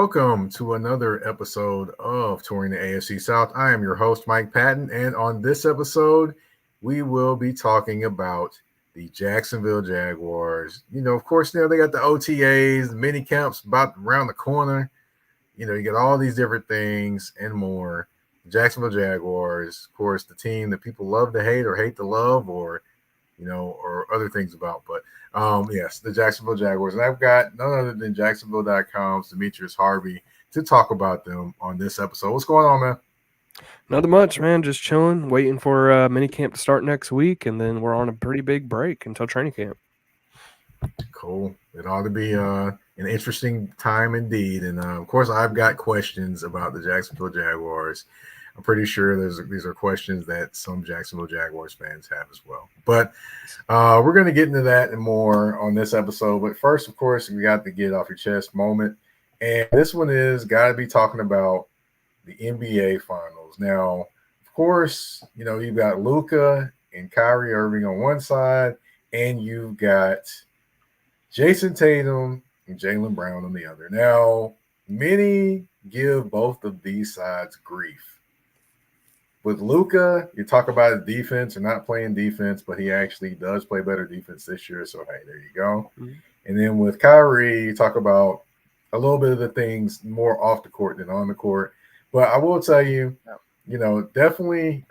Welcome to another episode of Touring the AFC South. I am your host, Mike Patton, and on this episode, we will be talking about the Jacksonville Jaguars. Of course, they got the OTAs, the mini camps about around the corner. You get all these different things and more. Jacksonville Jaguars, of course, the team that people love to hate or hate to love, or other things about. But yes, the Jacksonville Jaguars. And I've got none other than Jacksonville.com's Demetrius Harvey to talk about them on this episode. What's going on, man? Nothing much, man. Just chilling, waiting for minicamp to start next week, and then we're on a pretty big break until training camp. Cool. It ought to be an interesting time indeed. And of course, I've got questions about the Jacksonville Jaguars. I'm pretty sure these are questions that some Jacksonville Jaguars fans have as well. But we're going to get into that and more on this episode. But first, of course, we got the get off your chest moment. And this one is got to be talking about the NBA Finals. Now, of course, you've got Luka and Kyrie Irving on one side, and you've got Jason Tatum and Jaylen Brown on the other. Now, many give both of these sides grief. With Luka, you talk about his defense or not playing defense, but he actually does play better defense this year. So, hey, there you go. Mm-hmm. And then with Kyrie, you talk about a little bit of the things more off the court than on the court. But I will tell you, definitely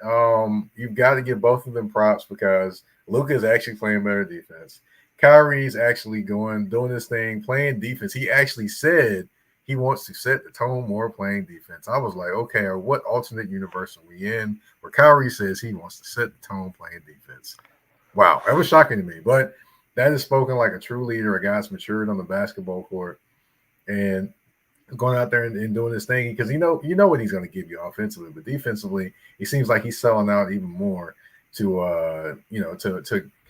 you've got to give both of them props because Luka is actually playing better defense. Kyrie's actually doing his thing, playing defense. He actually said he wants to set the tone more playing defense. I was like, okay, what alternate universe are we in where Kyrie says he wants to set the tone playing defense? Wow, that was shocking to me. But that is spoken like a true leader, a guy that's matured on the basketball court and going out there and doing his thing because you know what he's going to give you offensively, but defensively, he seems like he's selling out even more to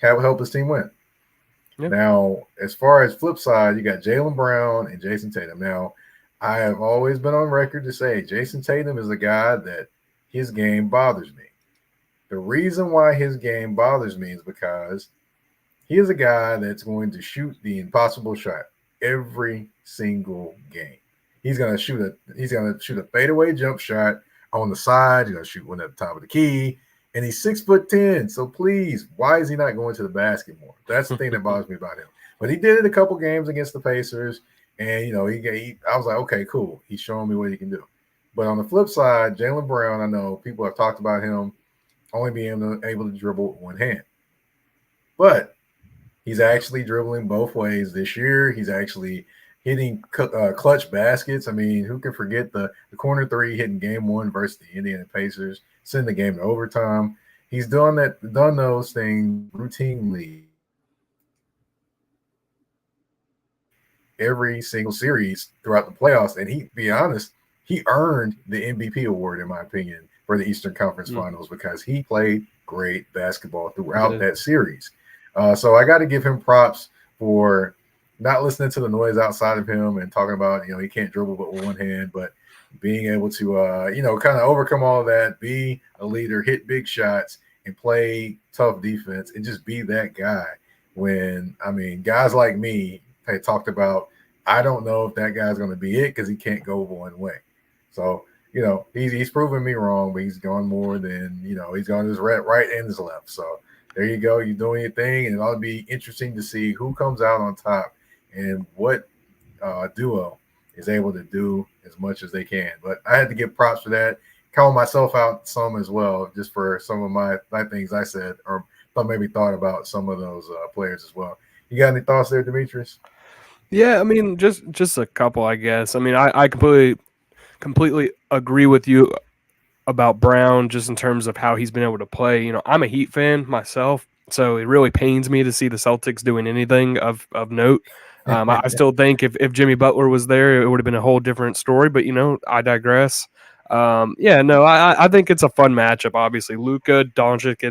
help his team win. Yep. Now, as far as flip side, you got Jaylen Brown and Jason Tatum. Now, I have always been on record to say Jason Tatum is a guy that his game bothers me. The reason why his game bothers me is because he is a guy that's going to shoot the impossible shot every single game. He's gonna shoot a fadeaway jump shot on the side. He's gonna shoot one at the top of the key. And he's 6'10", so please, why is he not going to the basket more? That's the thing that bothers me about him. But he did it a couple games against the Pacers, and I was like, okay, cool. He's showing me what he can do. But on the flip side, Jaylen Brown, I know people have talked about him only being able to dribble with one hand, but he's actually dribbling both ways this year. He's actually hitting clutch baskets. I mean, who can forget the corner three hitting game one versus the Indiana Pacers? Send the game to overtime. He's done those things routinely every single series throughout the playoffs. And be honest, he earned the MVP award, in my opinion, for the Eastern Conference Finals because he played great basketball throughout that series. So I got to give him props for not listening to the noise outside of him and talking about, he can't dribble but with one hand, but being able to, kind of overcome all of that, be a leader, hit big shots, and play tough defense, and just be that guy. When, guys like me had talked about, I don't know if that guy's going to be it because he can't go one way. So, he's proven me wrong, but he's gone more than, he's gone his right and his left. So there you go. You're doing your thing, and it'll be interesting to see who comes out on top and what duo is able to do as much as they can. But I had to give props for that. Call myself out some as well, just for some of my things I said or maybe thought about some of those players as well. You got any thoughts there, Demetrius? Yeah, just a couple, I guess. I completely agree with you about Brown just in terms of how he's been able to play. I'm a Heat fan myself, so it really pains me to see the Celtics doing anything of note. I still think if Jimmy Butler was there, it would have been a whole different story. But I digress. I think it's a fun matchup. Obviously, Luka Doncic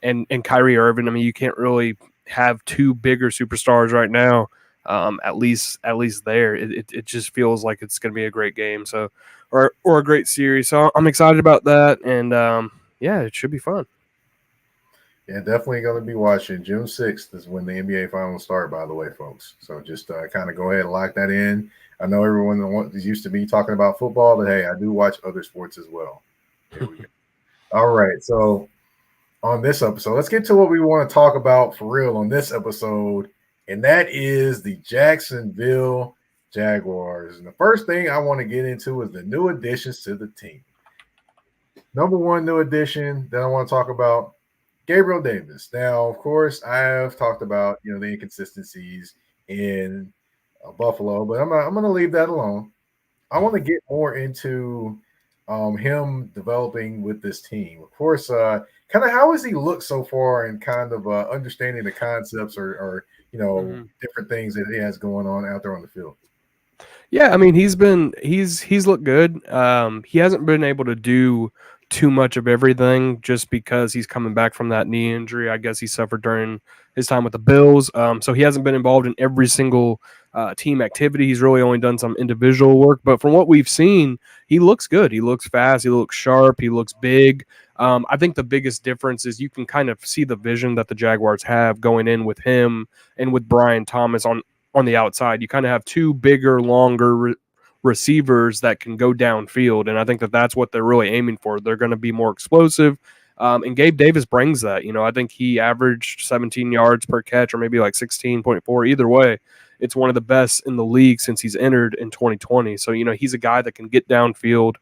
and Kyrie Irving. You can't really have two bigger superstars right now. At least there, it just feels like it's going to be a great game. So, or a great series. So I'm excited about that, and it should be fun. Yeah, definitely going to be watching. June 6th is when the NBA Finals start, by the way, folks. So just kind of go ahead and lock that in. I know everyone is used to me talking about football, but hey, I do watch other sports as well. There we go. All right, so on this episode, let's get to what we want to talk about for real on this episode, and that is the Jacksonville Jaguars. And the first thing I want to get into is the new additions to the team. Number one new addition that I want to talk about, Gabriel Davis. Now, of course, I have talked about the inconsistencies in Buffalo, but I'm going to leave that alone. I want to get more into him developing with this team. Of course, kind of how has he looked so far and kind of understanding the concepts or different things that he has going on out there on the field. Yeah, I mean he's looked good. He hasn't been able to do too much of everything just because he's coming back from that knee injury. I guess he suffered during his time with the Bills. So he hasn't been involved in every single team activity. He's really only done some individual work. But from what we've seen, he looks good. He looks fast. He looks sharp. He looks big. I think the biggest difference is you can kind of see the vision that the Jaguars have going in with him and with Brian Thomas on the outside. You kind of have two bigger, longer receivers that can go downfield, and I think that that's what they're really aiming for. They're going to be more explosive, and Gabe Davis brings that. I think he averaged 17 yards per catch, or maybe like 16.4. Either way, it's one of the best in the league since he's entered in 2020. So he's a guy that can get downfield.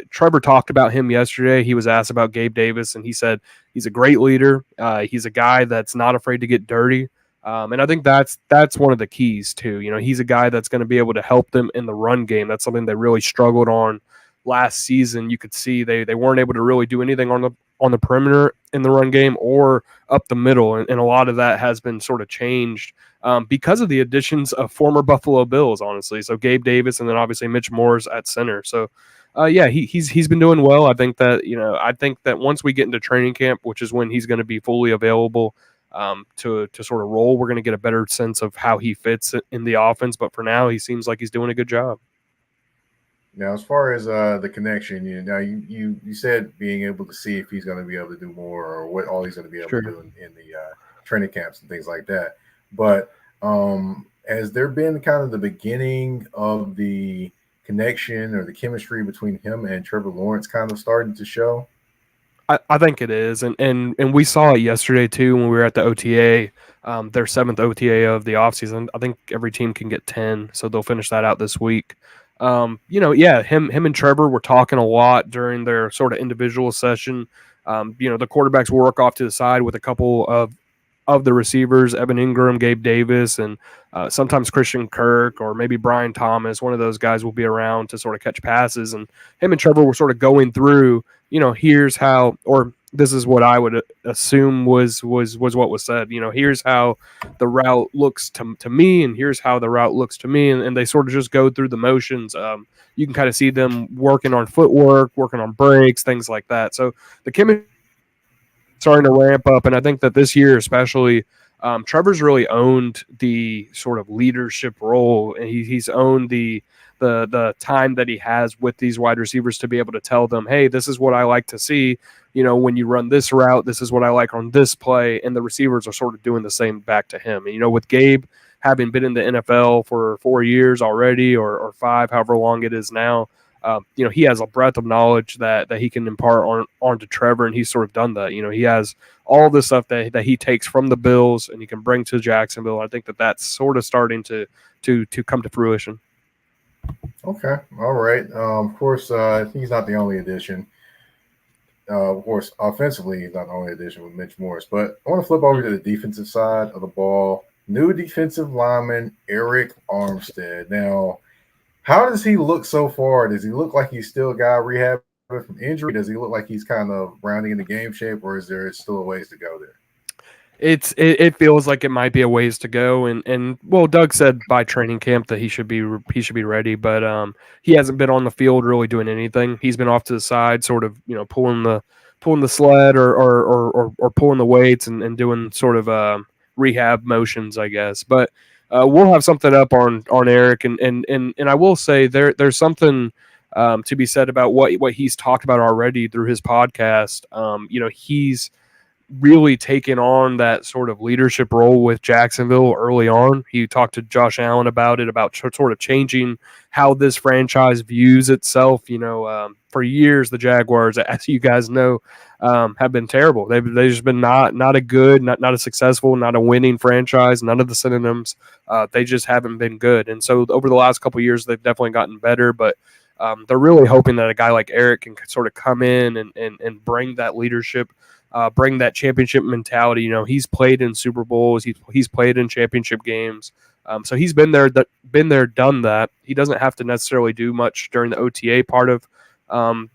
Trevor talked about him yesterday. He was asked about Gabe Davis, and he said he's a great leader. He's a guy that's not afraid to get dirty. And I think that's one of the keys too. He's a guy that's going to be able to help them in the run game. That's something they really struggled on last season. You could see they weren't able to really do anything on the perimeter in the run game or up the middle, and a lot of that has been sort of changed because of the additions of former Buffalo Bills, honestly. So Gabe Davis and then obviously Mitch Moore's at center. So he's been doing well. I think that once we get into training camp, which is when he's going to be fully available to sort of roll, we're going to get a better sense of how he fits in the offense. But for now, he seems like he's doing a good job. Now, as far as the connection, you said being able to see if he's going to be able to do more or what all he's going to be able to do in the training camps and things like that. But has there been kind of the beginning of the connection or the chemistry between him and Trevor Lawrence kind of starting to show? I think it is, and we saw it yesterday too when we were at the OTA, their 7th OTA of the offseason. I think every team can get 10, so they'll finish that out this week. Him and Trevor were talking a lot during their sort of individual session. The quarterbacks work off to the side with a couple of the receivers, Evan Ingram, Gabe Davis, and sometimes Christian Kirk or maybe Brian Thomas. One of those guys will be around to sort of catch passes. And him and Trevor were sort of going through, here's how, or this is what I would assume was what was said. Here's how the route looks to me, and here's how the route looks to me. And they sort of just go through the motions. You can kind of see them working on footwork, working on breaks, things like that. So the chemistry starting to ramp up, and I think that this year especially, Trevor's really owned the sort of leadership role, and he's owned the time that he has with these wide receivers to be able to tell them, hey, this is what I like to see. When you run this route, this is what I like on this play, and the receivers are sort of doing the same back to him. And, with Gabe having been in the NFL for 4 years already or 5, however long it is now, he has a breadth of knowledge that he can impart onto Trevor, and he's sort of done that. He has all this stuff that he takes from the Bills and he can bring to Jacksonville. I think that that's sort of starting to come to fruition. Okay, all right. Of course, he's not the only addition. Of course, offensively, he's not the only addition with Mitch Morris. But I want to flip over to the defensive side of the ball. New defensive lineman Eric Armstead. Now, how does he look so far? Does he look like he's still got rehab from injury? Does he look like he's kind of rounding into game shape, or is there still a ways to go there? It feels like it might be a ways to go, and well, Doug said by training camp that he should be ready, but he hasn't been on the field really doing anything. He's been off to the side, sort of pulling the sled or pulling the weights and doing sort of rehab motions, I guess. But we'll have something up on Eric, and I will say there's something to be said about what he's talked about already through his podcast. really taken on that sort of leadership role with Jacksonville early on. He talked to Josh Allen about it, about sort of changing how this franchise views itself. For years, the Jaguars, as you guys know, have been terrible. They've just been not a good, not a successful, not a winning franchise. None of the synonyms. They just haven't been good. And so over the last couple of years, they've definitely gotten better. But they're really hoping that a guy like Eric can sort of come in and bring that leadership, bring that championship mentality. He's played in Super Bowls, he's played in championship games, so he's been there, done that. He doesn't have to necessarily do much during the OTA part of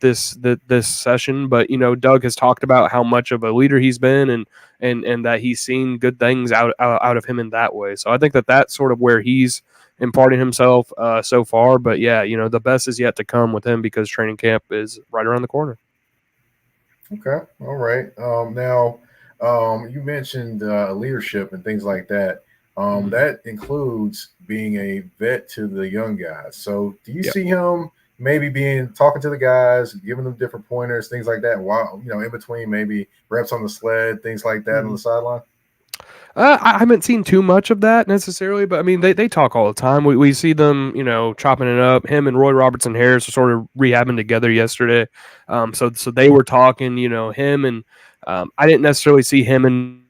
this session, but Doug has talked about how much of a leader he's been, and that he's seen good things out of him in that way. So I think that that's sort of where he's imparting himself so far. But yeah, the best is yet to come with him because training camp is right around the corner. Okay. All right. Now, you mentioned leadership and things like that. That includes being a vet to the young guys. So, do you Yep. see him maybe talking to the guys, giving them different pointers, things like that, while in between maybe reps on the sled, things like that on the sideline? I haven't seen too much of that necessarily, but I mean, they talk all the time. We see them, chopping it up. Him and Roy Robertson Harris are sort of rehabbing together yesterday. So they were talking, him and I didn't necessarily see him and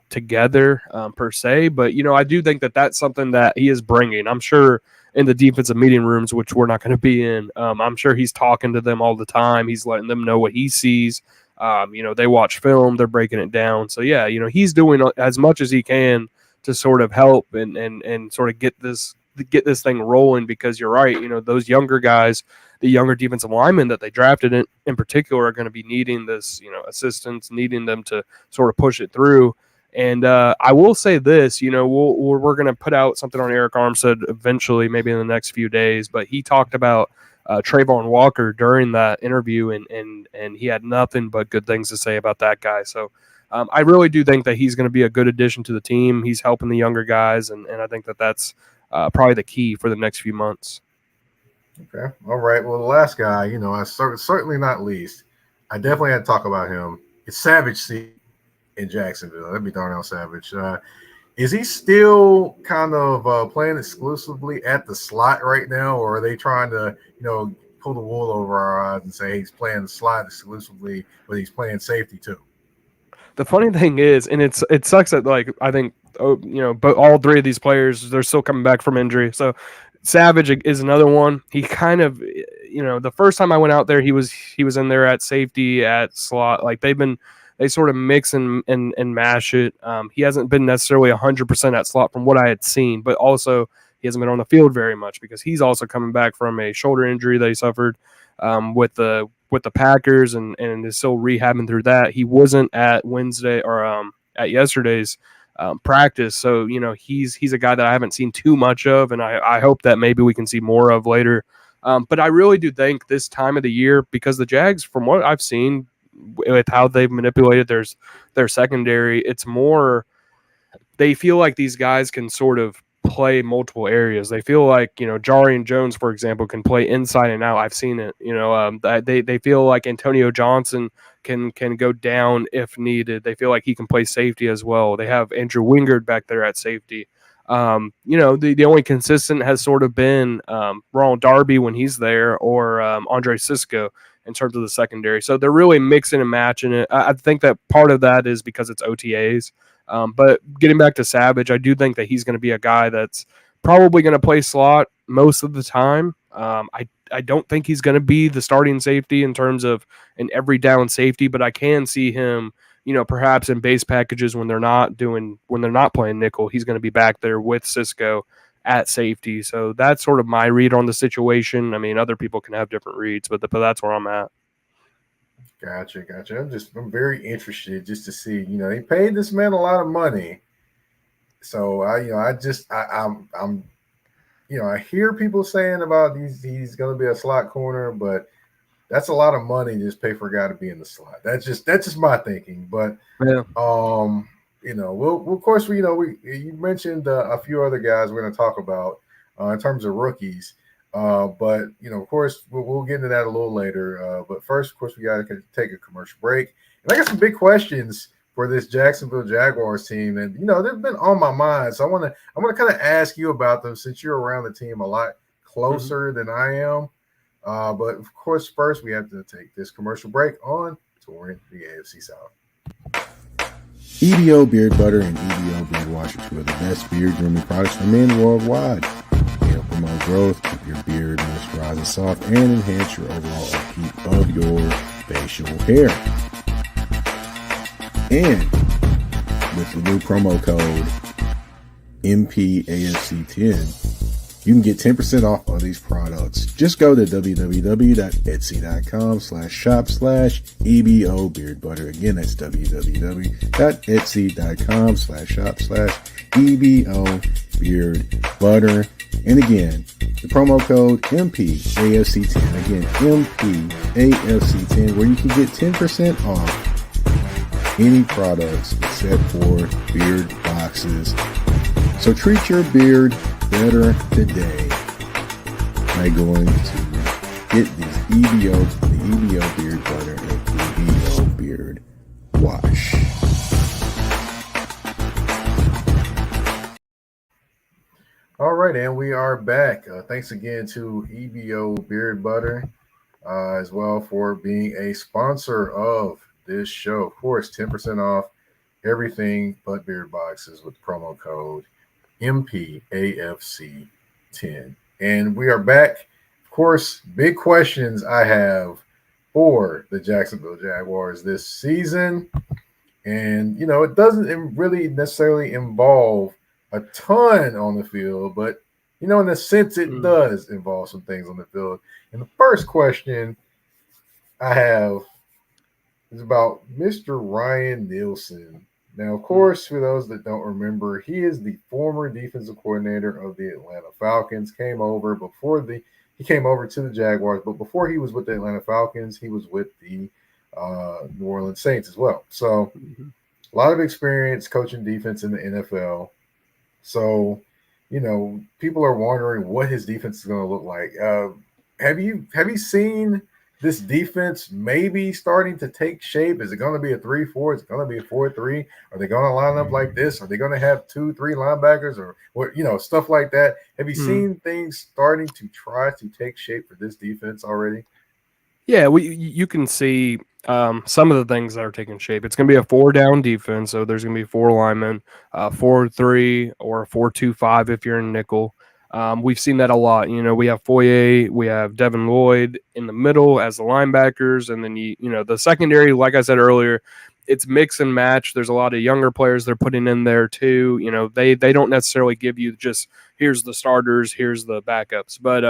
together per se, but I do think that that's something that he is bringing. I'm sure in the defensive meeting rooms, which we're not going to be in, I'm sure he's talking to them all the time. He's letting them know what he sees. They watch film, they're breaking it down. So yeah, he's doing as much as he can to sort of help and sort of get this thing rolling. Because you're right, those younger guys, the younger defensive linemen that they drafted in particular, are going to be needing this, assistance, needing them to sort of push it through. And I will say this, we're going to put out something on Eric Armstead eventually, maybe in the next few days. But he talked about Trayvon Walker during that interview, and he had nothing but good things to say about that guy. So I really do think that he's going to be a good addition to the team. He's helping the younger guys, and I think that that's probably the key for the next few months. Okay. All right. Well, the last guy, I certainly not least, I definitely had to talk about him. It's Savage C in Jacksonville. That'd be Darnell Savage. Is he still kind of playing exclusively at the slot right now, or are they trying to, pull the wool over our eyes and say he's playing the slot exclusively, but he's playing safety too? The funny thing is, and it sucks that I think but all three of these players, they're still coming back from injury. So Savage is another one. He kind of the first time I went out there, he was in there at safety, at slot. Like they sort of mix and mash it. He hasn't been necessarily 100% at slot from what I had seen, but also he hasn't been on the field very much because he's also coming back from a shoulder injury that he suffered with the Packers and is still rehabbing through that. He wasn't at Wednesday or at yesterday's practice, so he's a guy that I haven't seen too much of, and I hope that maybe we can see more of later. But I really do think this time of the year, because the Jags, from what I've seen with how they've manipulated their secondary, it's more they feel like these guys can sort of play multiple areas. They feel like Jarian Jones, for example, can play inside and out. I've seen it. They feel like Antonio Johnson can go down if needed. They feel like he can play safety as well. They have Andrew Wingard back there at safety. The only consistent has sort of been Ronald Darby when he's there, or Andre Cisco in terms of the secondary. So they're really mixing and matching it. I think that part of that is because it's OTAs. But getting back to Savage, I do think that he's going to be a guy that's probably going to play slot most of the time. I don't think he's going to be the starting safety in terms of an every down safety, but I can see him, perhaps in base packages when they're not playing nickel, he's going to be back there with Cisco at safety. So that's sort of my read on the situation. I mean, other people can have different reads, but that's where I'm at. Gotcha. I'm very interested just to see. They paid this man a lot of money, so I hear people saying about he's going to be a slot corner, but that's a lot of money to just pay for a guy to be in the slot. That's just my thinking. But Yeah. we'll of course you mentioned a few other guys we're going to talk about in terms of rookies. But of course, we'll get into that a little later. But first, of course, we got to take a commercial break. And I got some big questions for this Jacksonville Jaguars team, and they've been on my mind. So I want to kind of ask you about them since you're around the team a lot closer than I am. But of course, first we have to take this commercial break on Touring the AFC South. EBO Beard Butter and EBO Beard Wash are two of the best beard grooming products for men worldwide. They help promote growth, keep your beard moisturized and soft, and enhance your overall upkeep of your facial hair. And with the new promo code MPAFC10, you can get 10% off of these products. Just go to www.etsy.com/shop/EBO Beard Butter. Again, that's www.etsy.com/shop/EBO Beard Butter. And again, the promo code MPAFC10. Again, MPAFC10, where you can get 10% off any products except for beard boxes. So treat your beard better today by going to get these the EBO Beard Butter and EBO Beard Wash. All right, and we are back. Thanks again to EBO Beard Butter as well for being a sponsor of this show. Of course, 10% off everything but beard boxes with promo code MPAFC10. And we are back. Of course, big questions I have for the Jacksonville Jaguars this season. And, it doesn't really necessarily involve a ton on the field, but, in a sense, it does involve some things on the field. And the first question I have is about Mr. Ryan Nielsen. Now, of course, for those that don't remember, he is the former defensive coordinator of the Atlanta Falcons. He came over to the Jaguars, but before he was with the Atlanta Falcons, he was with the New Orleans Saints as well. So, a lot of experience coaching defense in the NFL. So, people are wondering what his defense is going to look like. Have you seen this defense maybe starting to take shape? Is it going to be a 3-4? Is it going to be a 4-3? Are they going to line up like this? Are they going to have 2-3 linebackers or what? Stuff like that. Have you seen things starting to try to take shape for this defense already? Yeah, you can see some of the things that are taking shape. It's going to be a 4-down defense, so there's going to be 4 linemen, 4-3 or 4-2-5 if you're in nickel. We've seen that a lot. We have Foye, we have Devin Lloyd in the middle as the linebackers, and then the secondary, like I said earlier, it's mix and match. There's a lot of younger players they're putting in there too. They don't necessarily give you just here's the starters, here's the backups, but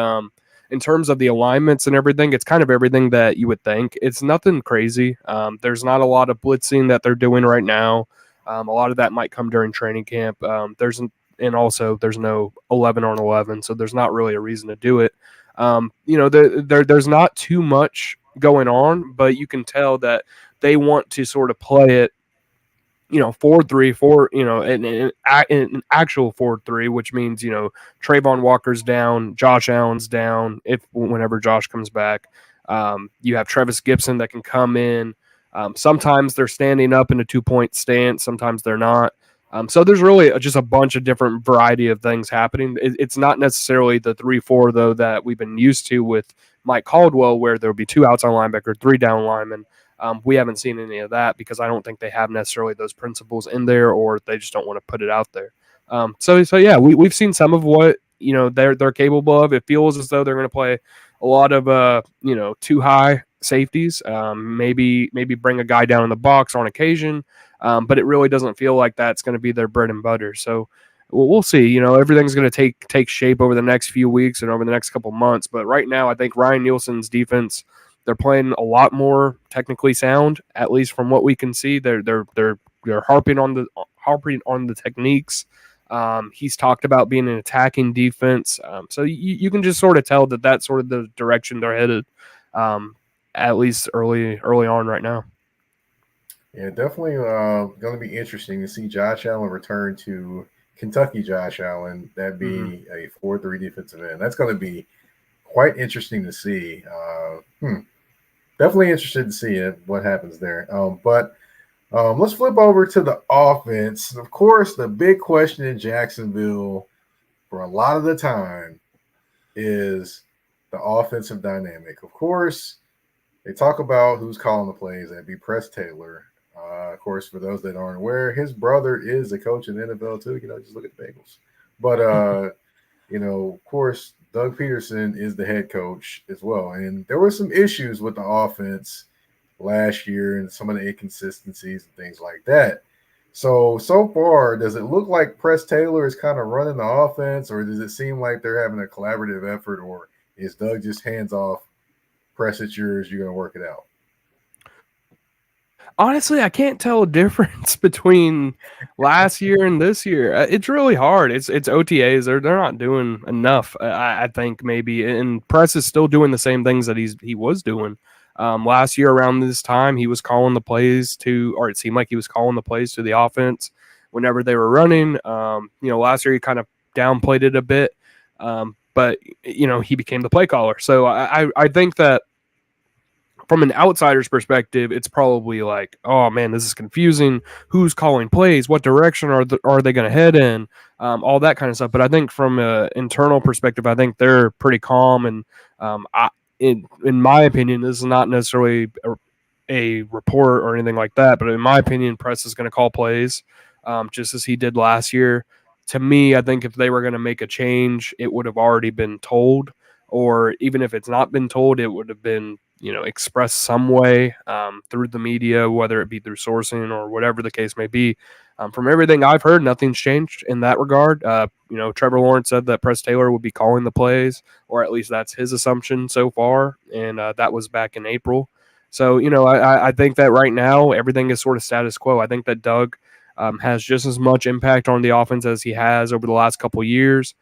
in terms of the alignments and everything, it's kind of everything that you would think. It's nothing crazy. There's not a lot of blitzing that they're doing right now. A lot of that might come during training camp. There's no 11 on 11, so there's not really a reason to do it. There's not too much going on, but you can tell that they want to sort of play it 4-3-4, an actual 4-3, which means, Trayvon Walker's down, Josh Allen's down, whenever Josh comes back. You have Travis Gibson that can come in. Sometimes they're standing up in a 2-point stance. Sometimes they're not. So there's really just a bunch of different variety of things happening. It's not necessarily the 3-4, though, that we've been used to with Mike Caldwell, where there'll be 2 outside linebacker, 3 down linemen. We haven't seen any of that because I don't think they have necessarily those principles in there, or they just don't want to put it out there. So yeah, we've seen some of what they're capable of. It feels as though they're going to play a lot of 2 high safeties, maybe bring a guy down in the box on occasion, but it really doesn't feel like that's going to be their bread and butter. So we'll see. Everything's going to take shape over the next few weeks and over the next couple months. But right now, I think Ryan Nielsen's defense, they're playing a lot more technically sound, at least from what we can see. They're harping on the techniques. He's talked about being an attacking defense. So you can just sort of tell that that's sort of the direction they're headed, at least early on right now. Yeah, definitely going to be interesting to see Josh Allen return to Kentucky. Josh Allen, that be a 4-3 defensive end. That's going to be quite interesting to see. definitely interested to see it, what happens there. But let's flip over to the offense. Of course, the big question in Jacksonville for a lot of the time is the offensive dynamic. Of course, they talk about who's calling the plays. That'd be Press Taylor. Of course, for those that aren't aware, his brother is a coach in the NFL too. Just look at the Bengals. But of course, Doug Peterson is the head coach as well. And there were some issues with the offense last year and some of the inconsistencies and things like that. So far, does it look like Press Taylor is kind of running the offense, or does it seem like they're having a collaborative effort, or is Doug just hands off, Press, it's yours, you're going to work it out? Honestly, I can't tell a difference between last year and this year. It's really hard. It's OTAs. They're not doing enough. I think maybe, and Press is still doing the same things that he was doing. Last year around this time, he was calling the plays or it seemed like he was calling the plays to the offense whenever they were running. Last year he kind of downplayed it a bit, but he became the play caller. So I think that from an outsider's perspective, it's probably like, oh man, this is confusing. Who's calling plays? What direction are they going to head in? All that kind of stuff. But I think from an internal perspective, I think they're pretty calm. And in my opinion, this is not necessarily a report or anything like that. But in my opinion, Press is going to call plays just as he did last year. To me, I think if they were going to make a change, it would have already been told. Or even if it's not been told, it would have been expressed some way through the media, whether it be through sourcing or whatever the case may be. From everything I've heard, nothing's changed in that regard. Trevor Lawrence said that Press Taylor would be calling the plays, or at least that's his assumption so far, and that was back in April. So, I think that right now everything is sort of status quo. I think that Doug has just as much impact on the offense as he has over the last couple of years.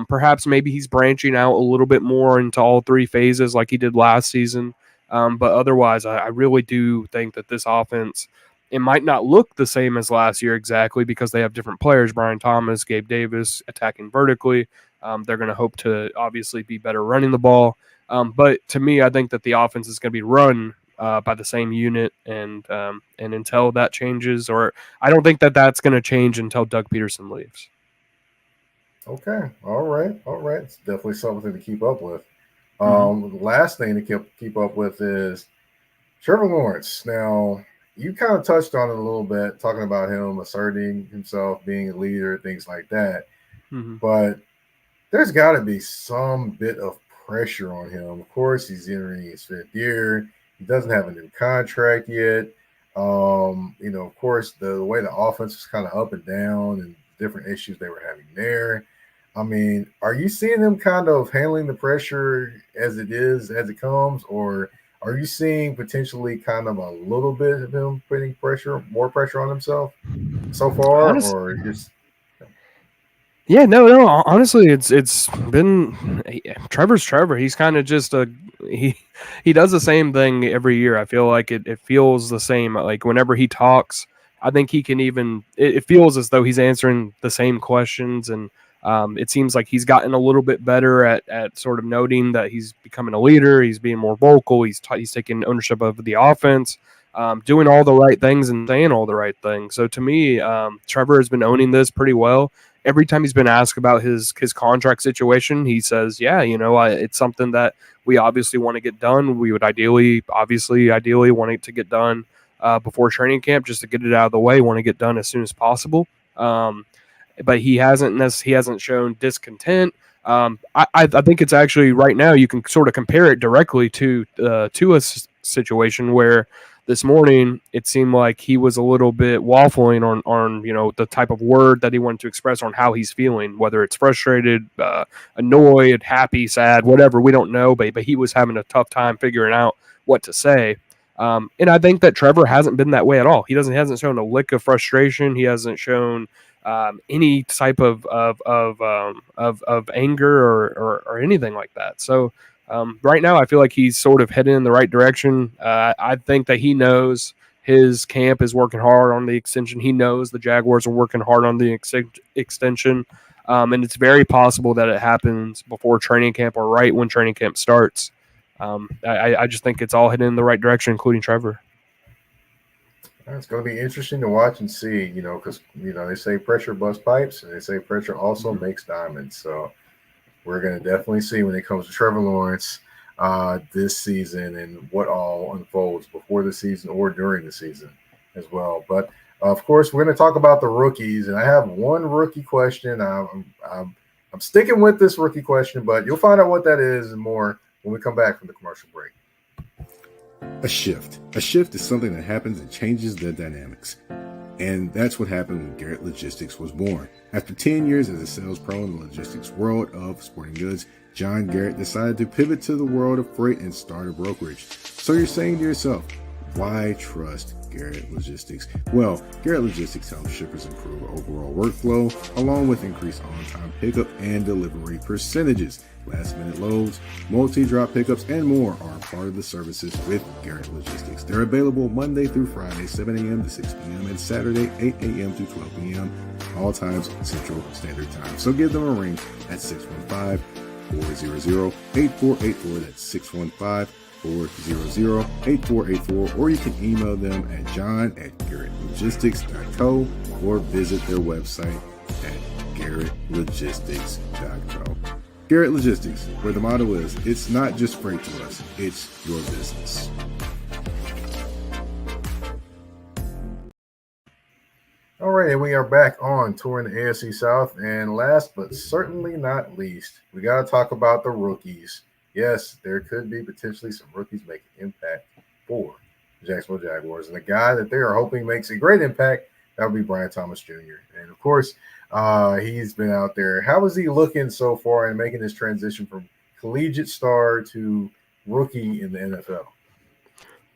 Perhaps maybe he's branching out a little bit more into all three phases like he did last season. But otherwise, I really do think that this offense, it might not look the same as last year exactly because they have different players, Brian Thomas, Gabe Davis, attacking vertically. They're going to hope to obviously be better running the ball. But to me, I think that the offense is going to be run by the same unit. And until that changes, or I don't think that that's going to change until Doug Peterson leaves. Okay. All right. It's definitely something to keep up with. The last thing to keep up with is Trevor Lawrence. Now, you kind of touched on it a little bit, talking about him asserting himself, being a leader, things like that. But there's got to be some bit of pressure on him. Of course, he's entering his 5th year. He doesn't have a new contract yet. Of course, the way the offense was kind of up and down and different issues they were having there. I mean, are you seeing him kind of handling the pressure as it comes, or are you seeing potentially kind of a little bit of him putting more pressure on himself so far, or just? Yeah, no. Honestly, it's been Trevor's Trevor. He's kind of just he does the same thing every year. I feel like it feels the same. Like whenever he talks, I think he can it feels as though he's answering the same questions, and it seems like he's gotten a little bit better at sort of noting that he's becoming a leader. He's being more vocal. He's taking ownership of the offense, doing all the right things and saying all the right things. So to me, Trevor has been owning this pretty well. Every time he's been asked about his contract situation, he says, yeah, it's something that we obviously want to get done. We would ideally want it to get done before training camp, just to get it out of the way. Want to get done as soon as possible. But he hasn't shown discontent. I think it's actually right now you can sort of compare it directly to a situation where this morning it seemed like he was a little bit waffling on the type of word that he wanted to express on how he's feeling, whether it's frustrated, annoyed, happy, sad, whatever, we don't know, but he was having a tough time figuring out what to say. And I think that Trevor hasn't been that way at all. He hasn't shown a lick of frustration. He hasn't shown any type of anger or anything like that. So right now, I feel like he's sort of heading in the right direction. I think that he knows his camp is working hard on the extension. He knows the Jaguars are working hard on the extension. And it's very possible that it happens before training camp or right when training camp starts. I just think it's all heading in the right direction, including Trevor. It's going to be interesting to watch and see, because, they say pressure busts pipes, and they say pressure also makes diamonds. So we're going to definitely see when it comes to Trevor Lawrence this season and what all unfolds before the season or during the season as well. But, of course, we're going to talk about the rookies, and I have one rookie question. I'm sticking with this rookie question, but you'll find out what that is and more when we come back from the commercial break. A shift. A shift is something that happens and changes the dynamics. And that's what happened when Garrett Logistics was born. After 10 years as a sales pro in the logistics world of sporting goods, John Garrett decided to pivot to the world of freight and start a brokerage. So you're saying to yourself, why trust Garrett Logistics? Well, Garrett Logistics helps shippers improve overall workflow, along with increased on-time pickup and delivery percentages. Last-minute loads, multi-drop pickups, and more are part of the services with Garrett Logistics. They're available Monday through Friday, 7 a.m. to 6 p.m., and Saturday, 8 a.m. to 12 p.m., all times Central Standard Time. So give them a ring at 615-400-8484. That's 615-400-8484, or you can email them at john@garrettlogistics.co or visit their website at garrettlogistics.co. Garrett Logistics, where the motto is, it's not just freight to us, it's your business. All right, and we are back on Touring the AFC South, and last but certainly not least, we got to talk about the rookies. Yes, there could be potentially some rookies making impact for the Jacksonville Jaguars, and the guy that they are hoping makes a great impact, that would be Brian Thomas Jr. And of course, he's been out there. How is he looking so far in making this transition from collegiate star to rookie in the NFL?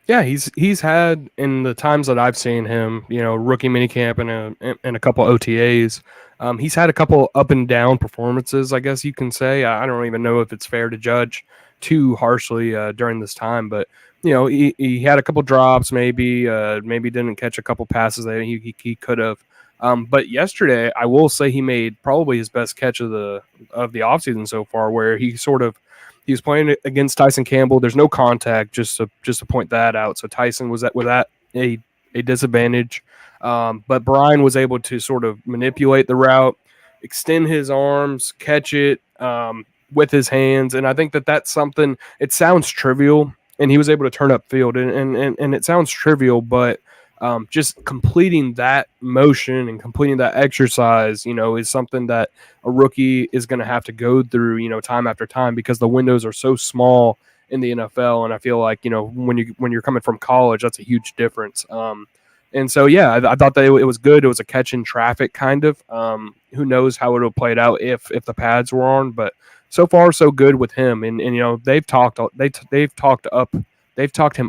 Yeah, he's had, in the times that I've seen him, rookie minicamp and a couple OTAs, he's had a couple up and down performances, I guess you can say. I don't even know if it's fair to judge too harshly during this time, but he had a couple drops, maybe didn't catch a couple passes that he could have. But yesterday, I will say he made probably his best catch of the offseason so far, where he was playing against Tyson Campbell. There's no contact, just to point that out. So Tyson was at a disadvantage, but Brian was able to sort of manipulate the route, extend his arms, catch it with his hands, and I think that's something. It sounds trivial, and he was able to turn up field, and it sounds trivial, but just completing that motion and completing that exercise, is something that a rookie is going to have to go through, time after time, because the windows are so small in the NFL. And I feel like, when you're coming from college, that's a huge difference. And so, yeah, I thought that it was good. It was a catch in traffic kind of. Who knows how it would have played out if the pads were on, but so far so good with him. And they've talked him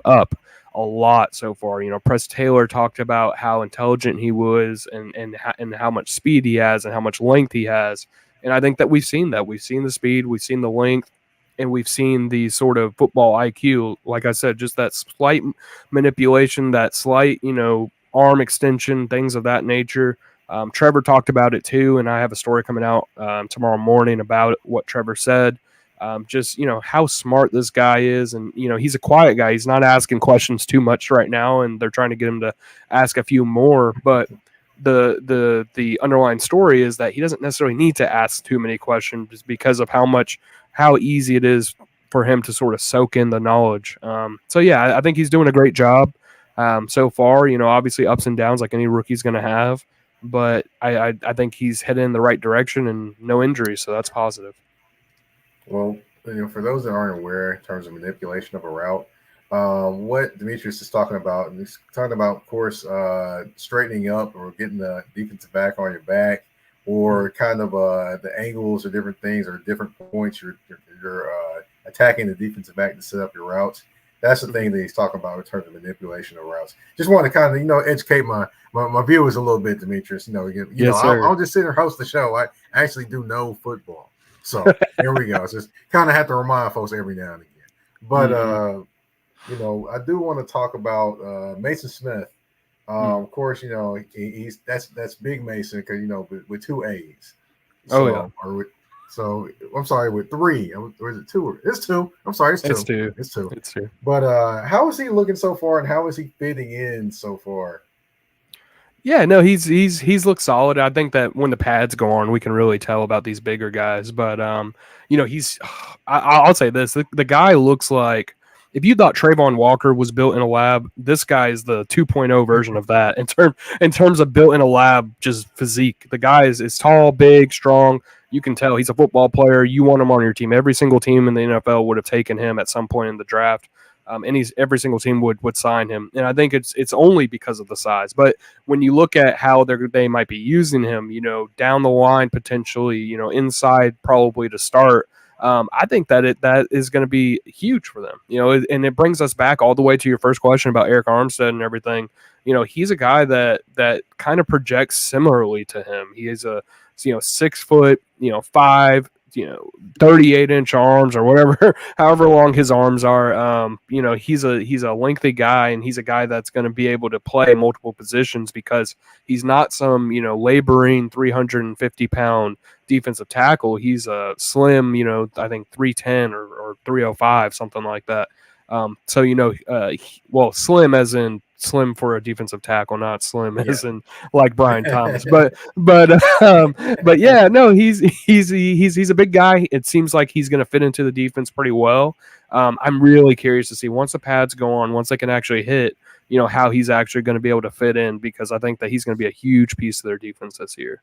up a lot so far. Press Taylor talked about how intelligent he was and how much speed he has and how much length he has. And I think that we've seen that. We've seen the speed, we've seen the length, and we've seen the sort of football IQ. Like I said, just that slight manipulation, that slight, arm extension, things of that nature. Trevor talked about it too, and I have a story coming out tomorrow morning about what Trevor said. Just how smart this guy is, and he's a quiet guy. He's not asking questions too much right now, and they're trying to get him to ask a few more. But the underlying story is that he doesn't necessarily need to ask too many questions, just because of how easy it is for him to sort of soak in the knowledge. So yeah, I think he's doing a great job so far. Obviously ups and downs like any rookie's going to have, but I think he's heading in the right direction and no injuries, so that's positive. Well, for those that aren't aware in terms of manipulation of a route, what Demetrius is talking about, and he's talking about, of course, straightening up or getting the defensive back on your back, or kind of the angles or different things or different points you're attacking the defensive back to set up your routes. That's the thing that he's talking about in terms of manipulation of routes. Just want to kind of, educate my viewers a little bit, Demetrius. I'll just sit here and host the show. I actually do know football. So here we go. Just kind of have to remind folks every now and again. But, I do want to talk about Mason Smith. Of course, he's that's Big Mason because, with two A's. So, So I'm sorry, with 3. Or is it 2? It's 2. I'm sorry, it's 2. It's 2. It's 2. It's 2. But how is he looking so far, and how is he fitting in so far? Yeah, no, he's looked solid. I think that when the pads go on, we can really tell about these bigger guys. But he's. I'll say this: the guy looks like if you thought Trayvon Walker was built in a lab, this guy is the 2.0 version of that in terms of built in a lab, just physique. The guy is tall, big, strong. You can tell he's a football player. You want him on your team. Every single team in the NFL would have taken him at some point in the draft. And every single team would sign him, and I think it's only because of the size. But when you look at how they might be using him, down the line potentially, inside probably to start, I think that is going to be huge for them. And it brings us back all the way to your first question about Eric Armstead and everything. He's a guy that kind of projects similarly to him. He is a 6 foot, 5. 38-inch arms or whatever, however long his arms are. He's a lengthy guy, and he's a guy that's going to be able to play multiple positions because he's not some, laboring 350-pound defensive tackle. He's a slim, I think 310 or 305, something like that. Slim as in slim for a defensive tackle, not slim as in like Brian Thomas. But yeah, no, he's a big guy. It seems like he's going to fit into the defense pretty well. I'm really curious to see once the pads go on, once they can actually hit, how he's actually going to be able to fit in, because I think that he's going to be a huge piece of their defense this year.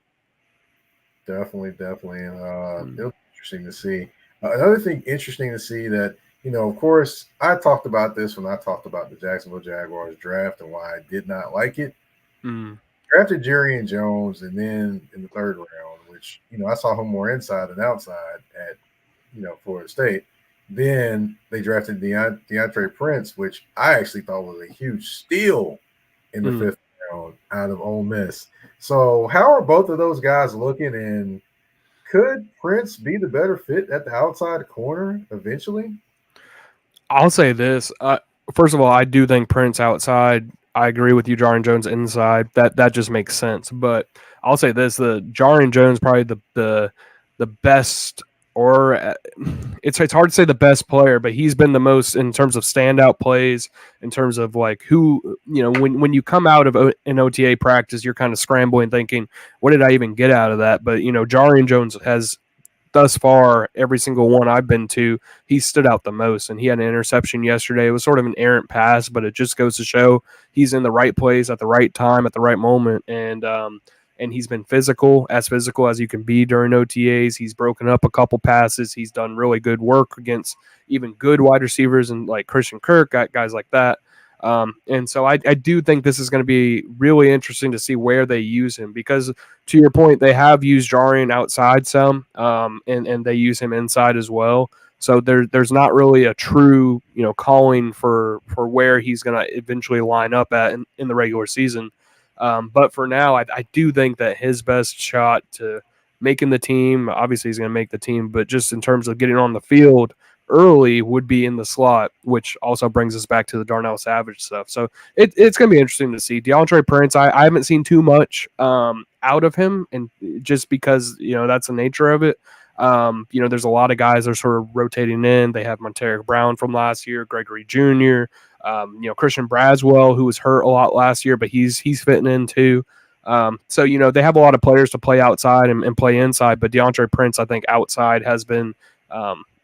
Definitely. It'll be interesting to see. Another thing interesting to see that, of course, I talked about this when I talked about the Jacksonville Jaguars draft and why I did not like it. Drafted Jerry and Jones, and then in the 3rd round, which, I saw him more inside than outside at, Florida State. Then they drafted DeAndre Prince, which I actually thought was a huge steal in the 5th round out of Ole Miss. So how are both of those guys looking, and could Prince be the better fit at the outside corner eventually? I'll say this. First of all, I do think Prince outside. I agree with you, Jarron Jones inside. That just makes sense. But I'll say this: the Jarron Jones probably the best, or it's hard to say the best player, but he's been the most in terms of standout plays, in terms of like who, when you come out of an OTA practice, you're kind of scrambling thinking, what did I even get out of that? But Jarron Jones has, thus far, every single one I've been to, he stood out the most, and he had an interception yesterday. It was sort of an errant pass, but it just goes to show he's in the right place at the right time at the right moment, and he's been physical as you can be during OTAs. He's broken up a couple passes. He's done really good work against even good wide receivers and like Christian Kirk, guys like that. And so I do think this is going to be really interesting to see where they use him, because to your point, they have used Jarron outside some, and they use him inside as well. So there's not really a true, calling for where he's going to eventually line up at in the regular season. But for now, I do think that his best shot to making the team, obviously he's going to make the team, but just in terms of getting on the field early would be in the slot, which also brings us back to the Darnell Savage stuff. So it's going to be interesting to see. DeAndre Prince, I haven't seen too much out of him, and just because, that's the nature of it. There's a lot of guys that are sort of rotating in. They have Monteric Brown from last year, Gregory Jr., Christian Braswell, who was hurt a lot last year, but he's fitting in too. So they have a lot of players to play outside and play inside, but DeAndre Prince, I think outside has been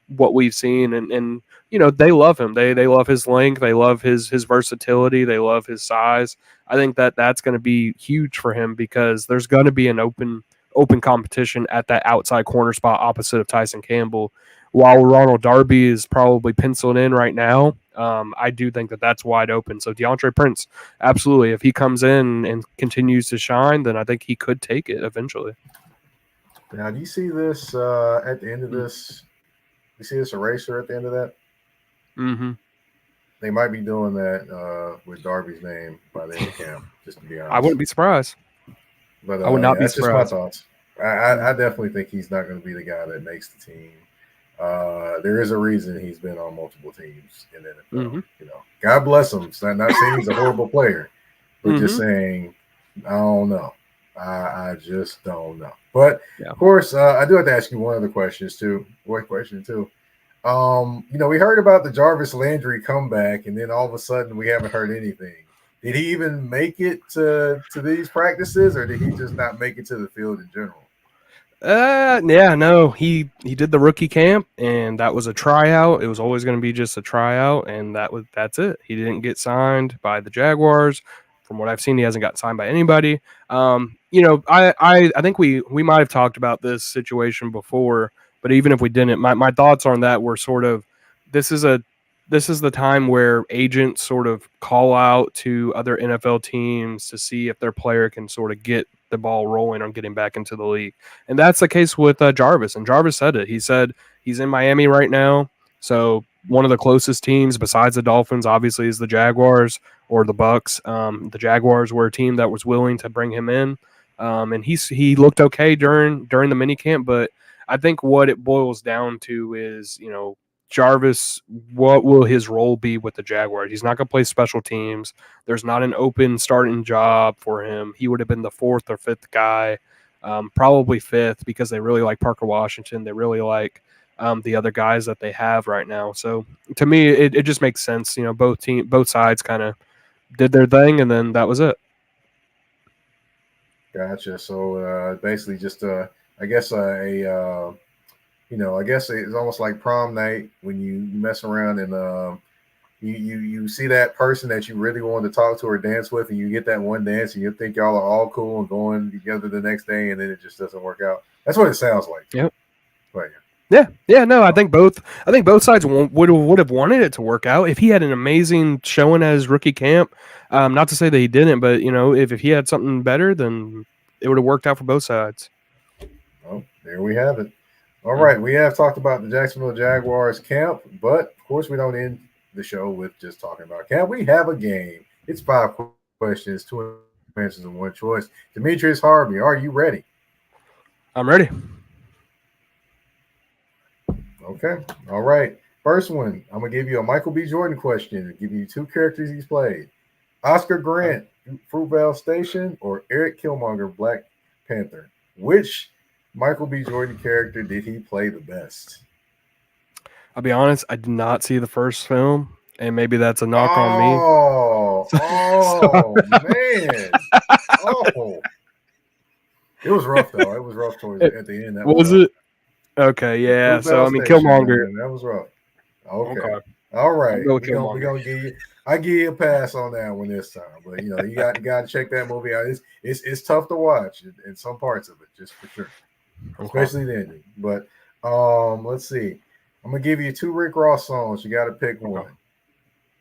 what we've seen, and they love him. They love his length. They love his versatility. They love his size. I think that's going to be huge for him, because there's going to be an open competition at that outside corner spot opposite of Tyson Campbell. While Ronald Darby is probably penciled in right now, I do think that's wide open. So DeAndre Prince, absolutely, if he comes in and continues to shine, then I think he could take it eventually. Now, do you see this at the end of this? You see this eraser at the end of that? Mm-hmm. They might be doing that with Darby's name by the end of camp, just to be honest. I wouldn't be surprised. But I would not be that's surprised. just my thoughts. I definitely think he's not going to be the guy that makes the team. There is a reason he's been on multiple teams in the NFL. Mm-hmm. God bless him. Not saying he's a horrible player, but just saying, I don't know. I just don't know. But Yeah. of course, I do have to ask you one other questions too. One question too. We heard about the Jarvis Landry comeback, and then all of a sudden we haven't heard anything. Did he even make it to these practices, or did he just not make it to the field in general? Yeah, no, he did the rookie camp, and that was a tryout. It was always going to be just a tryout, and that's it. He didn't get signed by the Jaguars. From what I've seen, he hasn't got signed by anybody. I think we might have talked about this situation before, but even if we didn't, my thoughts on that were sort of this is a this is the time where agents sort of call out to other NFL teams to see if their player can sort of get the ball rolling on getting back into the league. And that's the case with Jarvis. And Jarvis said it. He said he's in Miami right now. So one of the closest teams besides the Dolphins, obviously, is the Jaguars or the Bucks. The Jaguars were a team that was willing to bring him in, and he looked okay during the mini camp. But I think what it boils down to is, Jarvis, what will his role be with the Jaguars? He's not going to play special teams. There's not an open starting job for him. He would have been the fourth or fifth guy, probably fifth, because they really like Parker Washington. They really like the other guys that they have right now. So to me, it just makes sense. Both sides kind of did their thing, and then that was it. Gotcha. So basically, just I guess I guess it's almost like prom night when you mess around and you see that person that you really wanted to talk to or dance with, and you get that one dance, and you think y'all are all cool and going together the next day, and then it just doesn't work out. That's what it sounds like. Yep. But, Yeah. No, I think both sides would have wanted it to work out. If he had an amazing showing at his rookie camp, not to say that he didn't, but if he had something better, then it would have worked out for both sides. Well, there we have it. All right, we have talked about the Jacksonville Jaguars camp, but of course we don't end the show with just talking about camp. We have a game. It's 5 questions, 2 answers, and 1 choice. Demetrius Harvey, are you ready? I'm ready. Okay. All right. First one, I'm going to give you a Michael B. Jordan question. I'll give you 2 characters he's played. Oscar Grant, Fruitvale Station, or Eric Killmonger, Black Panther. Which Michael B. Jordan character did he play the best? I'll be honest, I did not see the first film, and maybe that's a knock on me. Man. Oh. It was rough, though. It was rough at the end. Was it? Okay, yeah. So, I mean, Killmonger. Man, that was rough. Okay. All right. We're gonna give you. I give you a pass on that one this time, but you got to check that movie out. It's tough to watch in some parts of it, just for sure, especially the ending. But let's see. I'm gonna give you 2 Rick Ross songs. You got to pick one.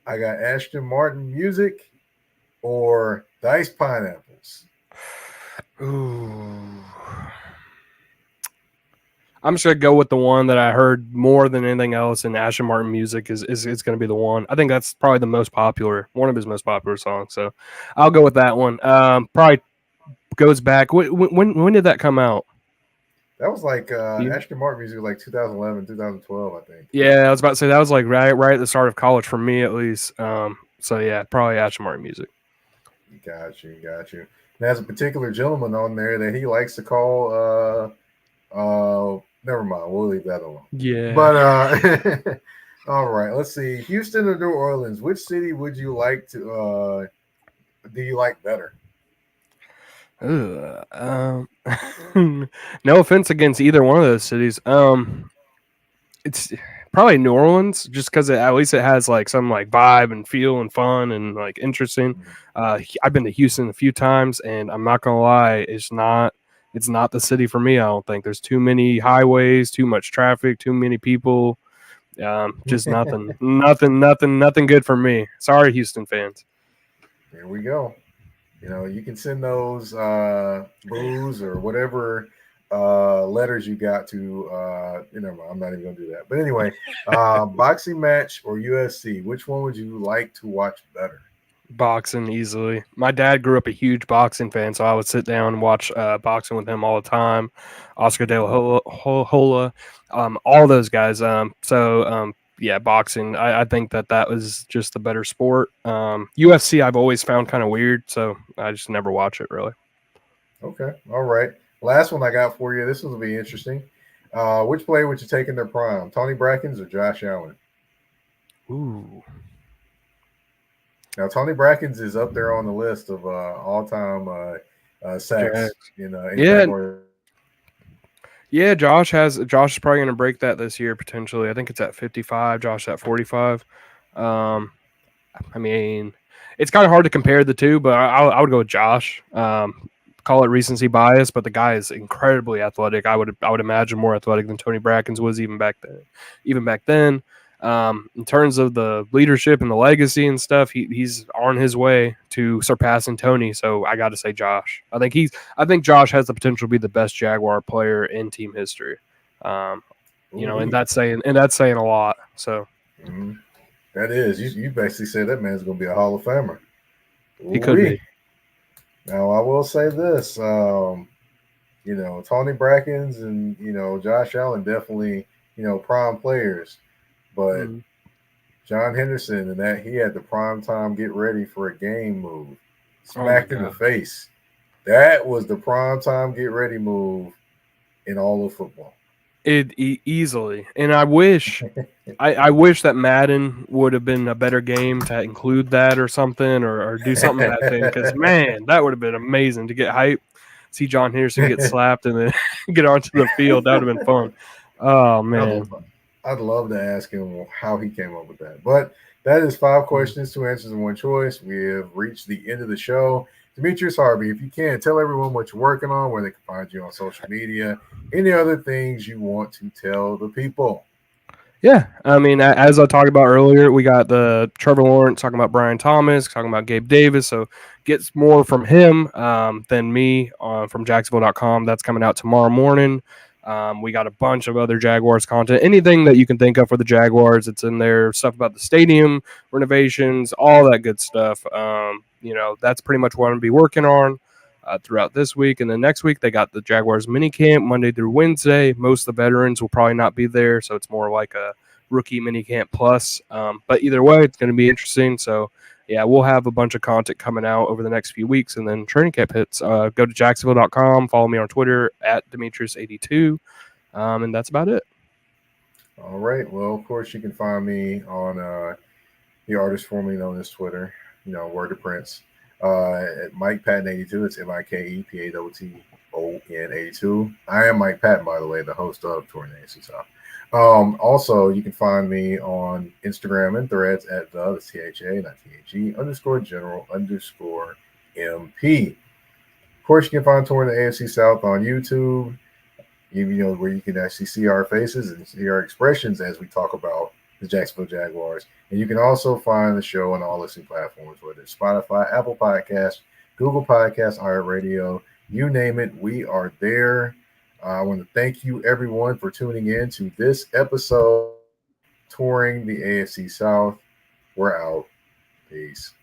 I got Aston Martin music or Diced Pineapples. Ooh. I'm just gonna go with the one that I heard more than anything else, and Aston Martin music is going to be the one. I think that's probably the most popular, one of his most popular songs. So I'll go with that one. Probably goes back. When did that come out? That was like Aston Martin music was like 2011, 2012, I think. Yeah, I was about to say that was like right at the start of college for me, at least. So yeah, probably Aston Martin music. Got you. There's a particular gentleman on there that he likes to call. Never mind. We'll leave that alone. Yeah. But all right. Let's see. Houston or New Orleans? Which city would you like to? Do you like better? No offense against either one of those cities. It's probably New Orleans, just because at least it has like some like vibe and feel and fun and like interesting. I've been to Houston a few times, and I'm not gonna lie, it's not the city for me. I don't think there's too many highways, too much traffic, too many people. Just nothing good for me. Sorry, Houston fans. There we go. You can send those booze or whatever letters you got to. I'm not even gonna do that. But anyway, boxing match or UFC? Which one would you like to watch better? Boxing easily. My dad grew up a huge boxing fan, so I would sit down and watch boxing with him all the time. Oscar De La Hoya, all those guys. Yeah, boxing. I think that was just the better sport. UFC I've always found kind of weird, so I just never watch it really. Okay. All right. Last one I got for you. This one will be interesting. Which player would you take in their prime? Tony Brackens or Josh Allen? Ooh. Now, Tony Brackens is up there on the list of all-time sacks Jags. in Yeah, Jaguar. yeah. Josh is probably going to break that this year potentially. I think it's at 55. Josh at 45. I mean, it's kind of hard to compare the two, but I would go with Josh. Call it recency bias, but the guy is incredibly athletic. I would imagine more athletic than Tony Brackens was even back then. Even back then, in terms of the leadership and the legacy and stuff, he's on his way to surpassing Tony. So I got to say Josh. I think Josh has the potential to be the best Jaguar player in team history. And that's saying a lot. So Mhm. That is. You basically said that man's going to be a Hall of Famer. he could be. Now, I will say this. Tony Brackens and, Josh Allen definitely, prime players. But Mhm. John Henderson and that he had the prime time get ready for a game move. Oh my Smacked in the god. face. That was the prime time get ready move in all of football. Easily, and I wish that Madden would have been a better game to include that or something, or do something with that thing. Because man, that would have been amazing to get hype, see John Henderson get slapped, and then get onto the field. That would have been fun. Oh man, I'd love to ask him how he came up with that. But that is 5 questions, 2 answers, and 1 choice. We have reached the end of the show. Demetrius Harvey, if you can, tell everyone what you're working on, where they can find you on social media, any other things you want to tell the people. yeah. I mean, as I talked about earlier, we got the Trevor Lawrence talking about Brian Thomas, talking about Gabe Davis. So gets more from him than me from Jacksonville.com. That's coming out tomorrow morning. We got a bunch of other Jaguars content. Anything that you can think of for the Jaguars, it's in there. Stuff about the stadium renovations, all that good stuff. That's pretty much what I'm going to be working on throughout this week. And then next week, they got the Jaguars mini camp Monday through Wednesday. Most of the veterans will probably not be there, so it's more like a rookie mini camp plus. But either way, it's going to be interesting. So yeah, we'll have a bunch of content coming out over the next few weeks, and then training camp hits. Go to Jacksonville.com, follow me on Twitter at Demetrius82, and that's about it. All right. Well, of course, you can find me on the artist formerly known as Twitter, Word to Prince, at Mike Patton 82. It's MikePatton 82. I am Mike Patton, by the way, the host of Touring The AFC South. Also, you can find me on Instagram and Threads at the THA, not THE, _general_MP. Of course, you can find Touring The AFC South on YouTube, where you can actually see our faces and see our expressions as we talk about the Jacksonville Jaguars. And you can also find the show on all listening platforms, whether it's Spotify, Apple Podcasts, Google Podcasts, iHeartRadio, you name it, we are there. I want to thank you, everyone, for tuning in to this episode, Touring the AFC South. We're out. Peace.